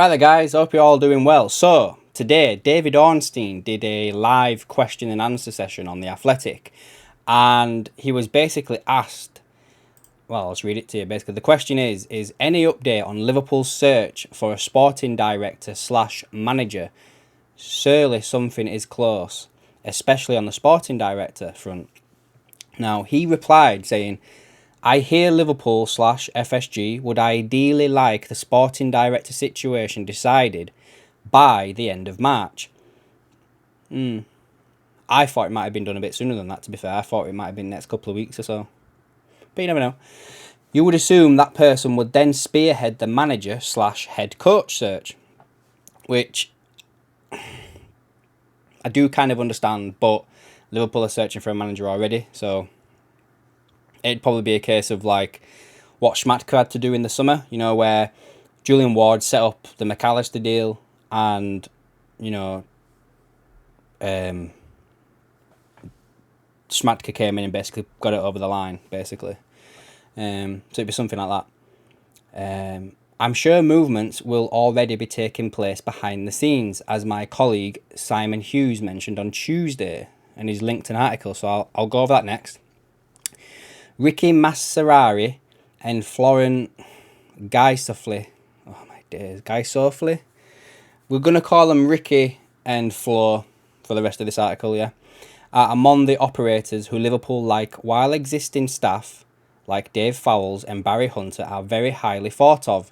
Right there guys, hope you're all doing well. So, today David Ornstein did a live question and answer session on The Athletic, and he was basically asked, well, I'll just read it to you. Basically, the question is any update on Liverpool's search for a sporting director slash manager? Surely something is close, especially on the sporting director front. Now, he replied saying, I hear Liverpool slash FSG would ideally like the sporting director situation decided by the end of March. I thought it might have been done a bit sooner than that, to be fair. I thought it might have been the next couple of weeks or so. But you never know. You would assume that person would then spearhead the manager slash head coach search, which I do kind of understand, but Liverpool are searching for a manager already, so it'd probably be a case of like what Schmadtke had to do in the summer, you know, where Julian Ward set up the McAllister deal and, you know, Schmadtke came in and basically got it over the line, basically. So it'd be something like that. I'm sure movements will already be taking place behind the scenes, as my colleague Simon Hughes mentioned on Tuesday, and he's linked an article, so I'll go over that next. Ricky Massara and Florent Ghisolfi, oh my days, Ghisolfi? We're going to call them Ricky and Flo for the rest of this article, yeah? Are among the operators who Liverpool like, while existing staff like Dave Fowles and Barry Hunter are very highly thought of,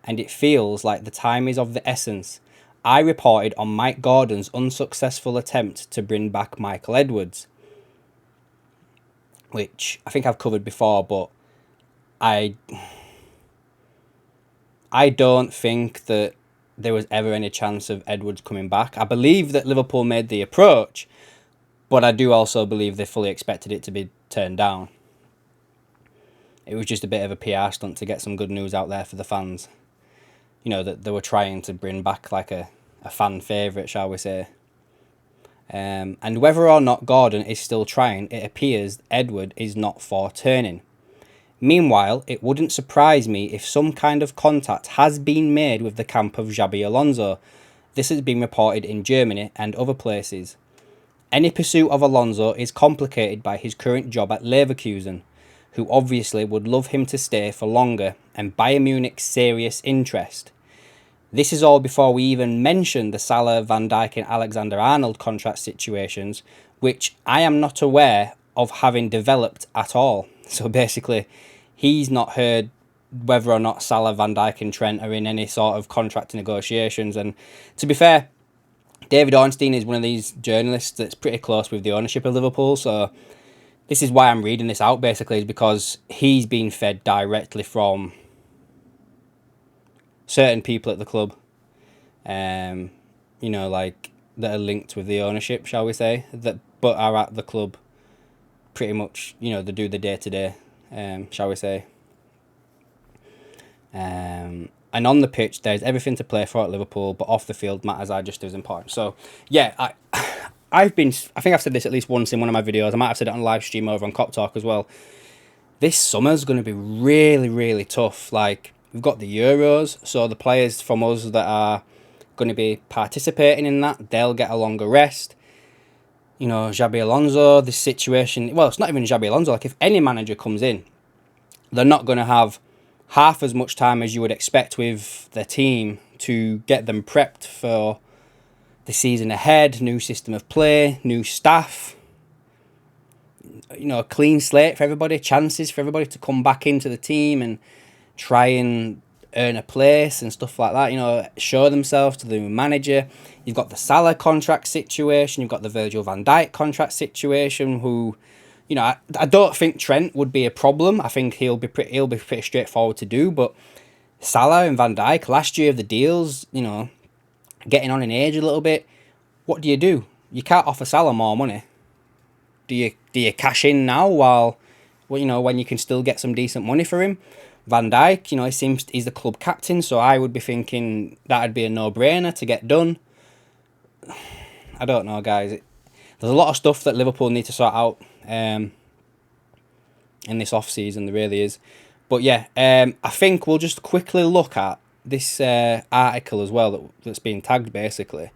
and it feels like the time is of the essence. I reported on Mike Gordon's unsuccessful attempt to bring back Michael Edwards, which I think I've covered before, but I don't think that there was ever any chance of Edwards coming back. I believe that Liverpool made the approach, but I do also believe they fully expected it to be turned down. It was just a bit of a PR stunt to get some good news out there for the fans. You know, that they were trying to bring back like a fan favourite, shall we say. And whether or not Gordon is still trying, it appears Edward is not for turning. Meanwhile, it wouldn't surprise me if some kind of contact has been made with the camp of Xabi Alonso. This has been reported in Germany and other places. Any pursuit of Alonso is complicated by his current job at Leverkusen, who obviously would love him to stay for longer, and Bayern Munich's serious interest. This is all before we even mention the Salah, Van Dijk and Alexander-Arnold contract situations, which I am not aware of having developed at all. So basically, he's not heard whether or not Salah, Van Dijk and Trent are in any sort of contract negotiations. And to be fair, David Ornstein is one of these journalists that's pretty close with the ownership of Liverpool, so this is why I'm reading this out, basically, is because he's been fed directly from certain people at the club, you know, like, that are linked with the ownership, shall we say, that but are at the club pretty much, you know, they do the day-to-day, shall we say. And on the pitch, there's everything to play for at Liverpool, but off the field, matters are just as important. So, yeah, I think I've said this at least once in one of my videos. I might have said it on live stream over on Cop Talk as well. This summer's going to be really, really tough. Like, we've got the Euros, so the players from us that are going to be participating in that, they'll get a longer rest. You know, Xabi Alonso, this situation, well, it's not even Xabi Alonso. Like, if any manager comes in, they're not going to have half as much time as you would expect with their team to get them prepped for the season ahead, new system of play, new staff, you know, a clean slate for everybody, chances for everybody to come back into the team and try and earn a place and stuff like that, you know, show themselves to the new manager. You've got the Salah contract situation, you've got the Virgil van Dijk contract situation, who, you know, I don't think Trent would be a problem. I think he'll be pretty straightforward to do, but Salah and Van Dijk, last year of the deals, you know, getting on in age a little bit. What do? You can't offer Salah more money. Do you cash in now while, well, you know, when you can still get some decent money for him? Van Dijk, you know, he's the club captain, so I would be thinking that'd be a no-brainer to get done. I don't know, guys. There's a lot of stuff that Liverpool need to sort out in this off-season, there really is. But yeah, I think we'll just quickly look at this article as well that's being tagged basically.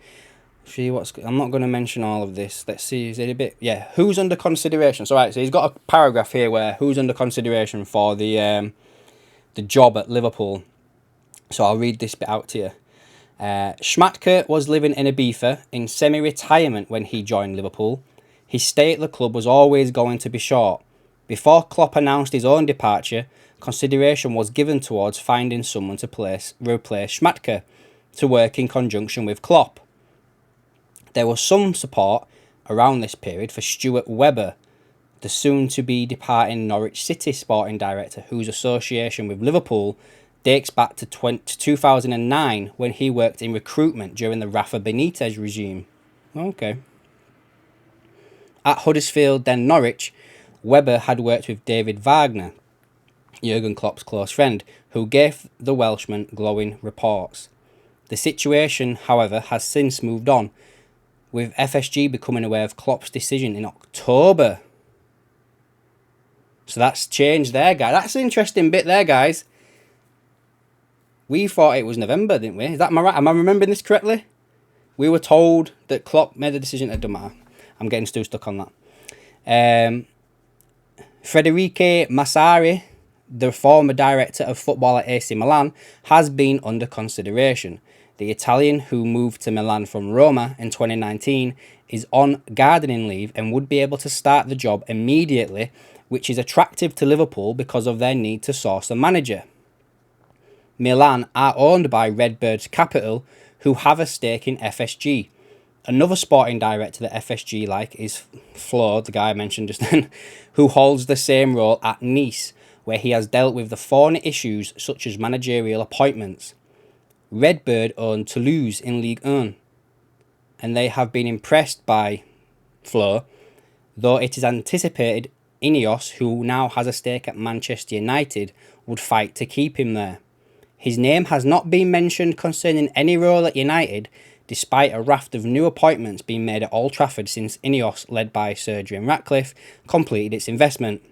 See what's. I'm not going to mention all of this. Let's see. Is it a bit? Yeah. Who's under consideration? So right. So he's got a paragraph here where who's under consideration for the job at Liverpool. So I'll read this bit out to you. Schmatke was living in Ibiza in semi-retirement when he joined Liverpool. His stay at the club was always going to be short. Before Klopp announced his own departure, consideration was given towards finding someone to replace Schmatke to work in conjunction with Klopp. There was some support around this period for Stuart Webber, the soon-to-be departing Norwich City sporting director, whose association with Liverpool dates back to 2009 when he worked in recruitment during the Rafa Benitez regime. Okay. At Huddersfield, then Norwich, Webber had worked with David Wagner, Jurgen Klopp's close friend, who gave the Welshman glowing reports. The situation, however, has since moved on, with FSG becoming aware of Klopp's decision in October. So that's changed there, guys. That's an interesting bit there, guys. We thought it was November, didn't we? Is that right? Am I remembering this correctly? We were told that Klopp made the decision. It doesn't matter. I'm getting too stuck on that. Federico Massara, the former director of football at AC Milan, has been under consideration. The Italian, who moved to Milan from Roma in 2019, is on gardening leave and would be able to start the job immediately, which is attractive to Liverpool because of their need to source a manager. Milan are owned by Redbird Capital, who have a stake in FSG. Another sporting director that FSG like is Flo, the guy I mentioned just then, who holds the same role at Nice, where he has dealt with the thorny issues such as managerial appointments. Redbird own Toulouse in Ligue 1, and they have been impressed by Flo, though it is anticipated Ineos, who now has a stake at Manchester United, would fight to keep him there. His name has not been mentioned concerning any role at United, despite a raft of new appointments being made at Old Trafford since Ineos, led by Sir Jim Ratcliffe, completed its investment.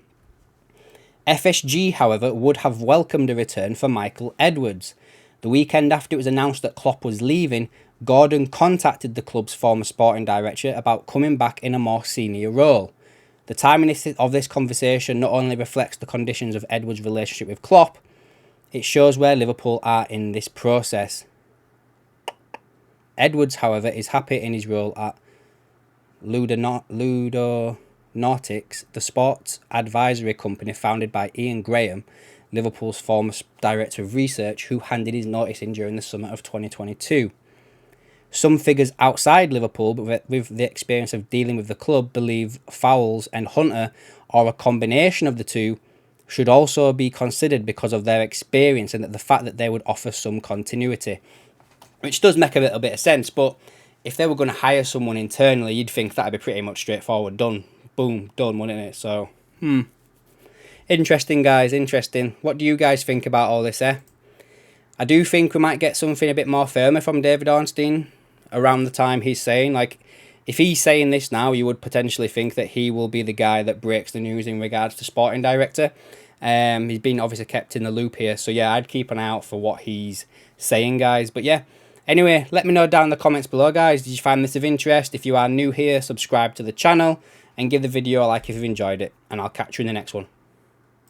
FSG, however, would have welcomed a return for Michael Edwards. The weekend after it was announced that Klopp was leaving, Gordon contacted the club's former sporting director about coming back in a more senior role. The timing of this conversation not only reflects the conditions of Edwards' relationship with Klopp, it shows where Liverpool are in this process. Edwards, however, is happy in his role at Ludonautics, the sports advisory company founded by Ian Graham, Liverpool's former director of research, who handed his notice in during the summer of 2022. Some figures outside Liverpool, but with the experience of dealing with the club, believe Fowles and Hunter, or a combination of the two, should also be considered because of their experience and the fact that they would offer some continuity. Which does make a little bit of sense, but if they were going to hire someone internally, you'd think that'd be pretty much straightforward. Done. Boom. Done, wouldn't it? So, interesting, guys. Interesting. What do you guys think about all this, eh? I do think we might get something a bit more firmer from David Ornstein around the time he's saying. Like, if he's saying this now, you would potentially think that he will be the guy that breaks the news in regards to sporting director. He's been obviously kept in the loop here. So, yeah, I'd keep an eye out for what he's saying, guys. But, yeah. Anyway, let me know down in the comments below, guys. Did you find this of interest? If you are new here, subscribe to the channel and give the video a like if you've enjoyed it. And I'll catch you in the next one.